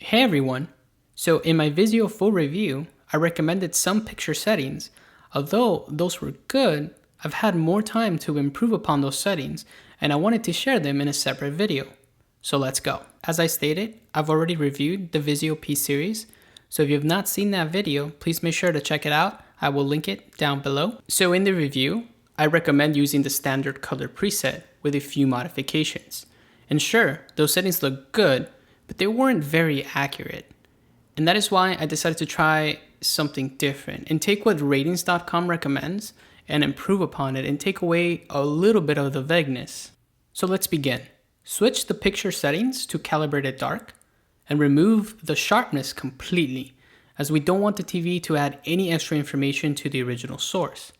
Hey everyone! So in my Vizio full review, I recommended some picture settings. Although those were good, I've had more time to improve upon those settings and I wanted to share them in a separate video. So let's go. As I stated, I've already reviewed the Vizio P series, so if you have not seen that video, please make sure to check it out. I will link it down below. So in the review, I recommend using the standard color preset with a few modifications. And sure, those settings look good, but they weren't very accurate. And that is why I decided to try something different and take what ratings.com recommends and improve upon it and take away a little bit of the vagueness. So let's begin. Switch the picture settings to calibrated dark and remove the sharpness completely, as we don't want the TV to add any extra information to the original source.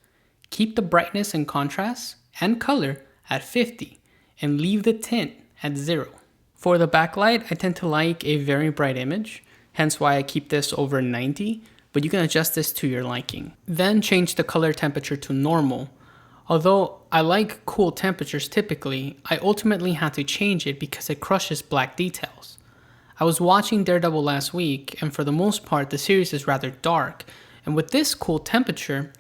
Keep the brightness and contrast and color at 50 and leave the tint at 0. For the backlight, I tend to like a very bright image, hence why I keep this over 90, but you can adjust this to your liking. Then change the color temperature to normal. Although I like cool temperatures typically, I ultimately had to change it because it crushes black details. I was watching Daredevil last week, and for the most part the series is rather dark, and with this cool temperature,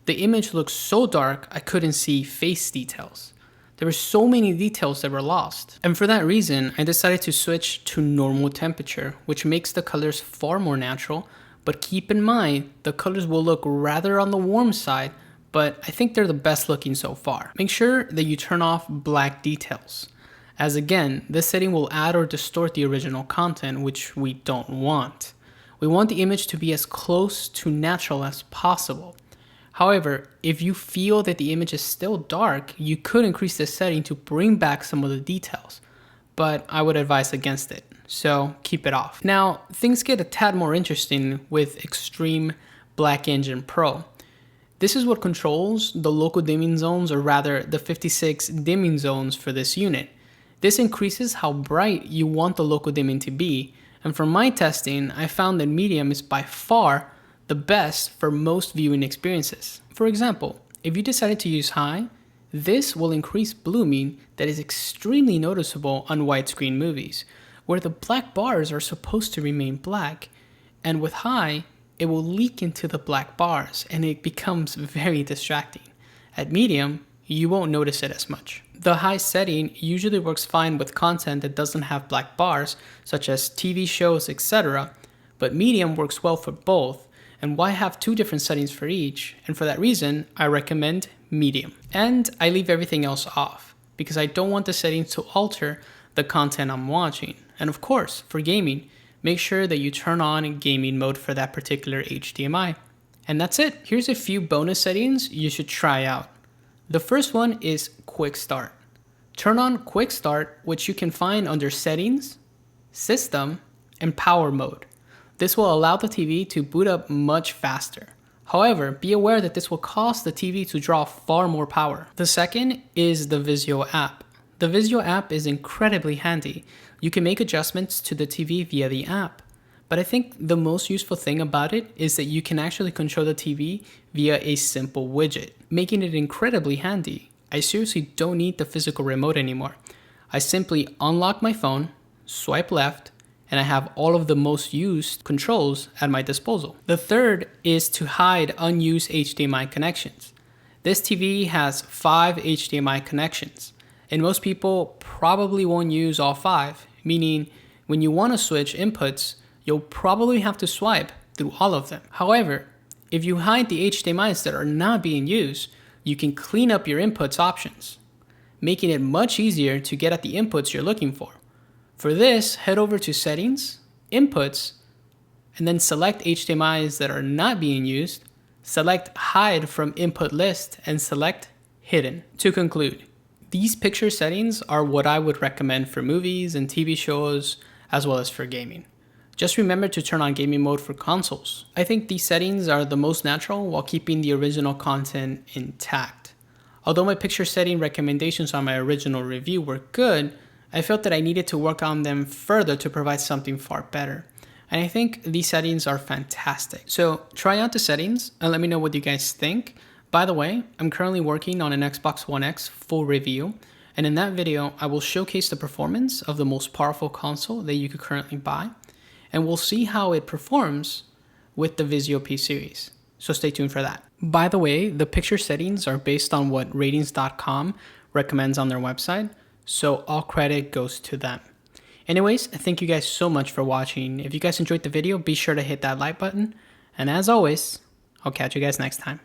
the image looks so dark I couldn't see face details. There were so many details that were lost. And for that reason, I decided to switch to normal temperature, which makes the colors far more natural, but keep in mind, the colors will look rather on the warm side, but I think they're the best looking so far. Make sure that you turn off black details, as again, this setting will add or distort the original content, which we don't want. We want the image to be as close to natural as possible. However, if you feel that the image is still dark, you could increase this setting to bring back some of the details, but I would advise against it, so keep it off. Now, things get a tad more interesting with Extreme Black Engine Pro. This is what controls the local dimming zones, or rather the 56 dimming zones for this unit. This increases how bright you want the local dimming to be, and from my testing, I found that medium is by far the best for most viewing experiences. For example, if you decided to use high, this will increase blooming that is extremely noticeable on widescreen movies, where the black bars are supposed to remain black, and with high, it will leak into the black bars and it becomes very distracting. At medium, you won't notice it as much. The high setting usually works fine with content that doesn't have black bars, such as TV shows, etc., but medium works well for both. And why have two different settings for each? And for that reason, I recommend medium. And I leave everything else off because I don't want the settings to alter the content I'm watching. And of course, for gaming, make sure that you turn on gaming mode for that particular HDMI. And that's it. Here's a few bonus settings you should try out. The first one is Quick Start. Turn on Quick Start, which you can find under Settings, System, and Power mode. This will allow the TV to boot up much faster. However, be aware that this will cause the TV to draw far more power. The second is the Vizio app. The Vizio app is incredibly handy. You can make adjustments to the TV via the app. But I think the most useful thing about it is that you can actually control the TV via a simple widget, making it incredibly handy. I seriously don't need the physical remote anymore. I simply unlock my phone, swipe left, and I have all of the most used controls at my disposal. The third is to hide unused HDMI connections. This TV has 5 HDMI connections, and most people probably won't use all 5, meaning when you want to switch inputs, you'll probably have to swipe through all of them. However, if you hide the HDMIs that are not being used, you can clean up your inputs options, making it much easier to get at the inputs you're looking for. For this, head over to Settings, Inputs, and then select HDMIs that are not being used, select Hide from Input List, and select Hidden. To conclude, these picture settings are what I would recommend for movies and TV shows, as well as for gaming. Just remember to turn on gaming mode for consoles. I think these settings are the most natural while keeping the original content intact. Although my picture setting recommendations on my original review were good, I felt that I needed to work on them further to provide something far better. And I think these settings are fantastic. So try out the settings and let me know what you guys think. By the way, I'm currently working on an Xbox One X full review. And in that video, I will showcase the performance of the most powerful console that you could currently buy. and we'll see how it performs with the Vizio P series. So stay tuned for that. By the way, the picture settings are based on what ratings.com recommends on their website, so all credit goes to them. Anyways, thank you guys so much for watching. If you guys enjoyed the video, be sure to hit that like button. And as always, I'll catch you guys next time.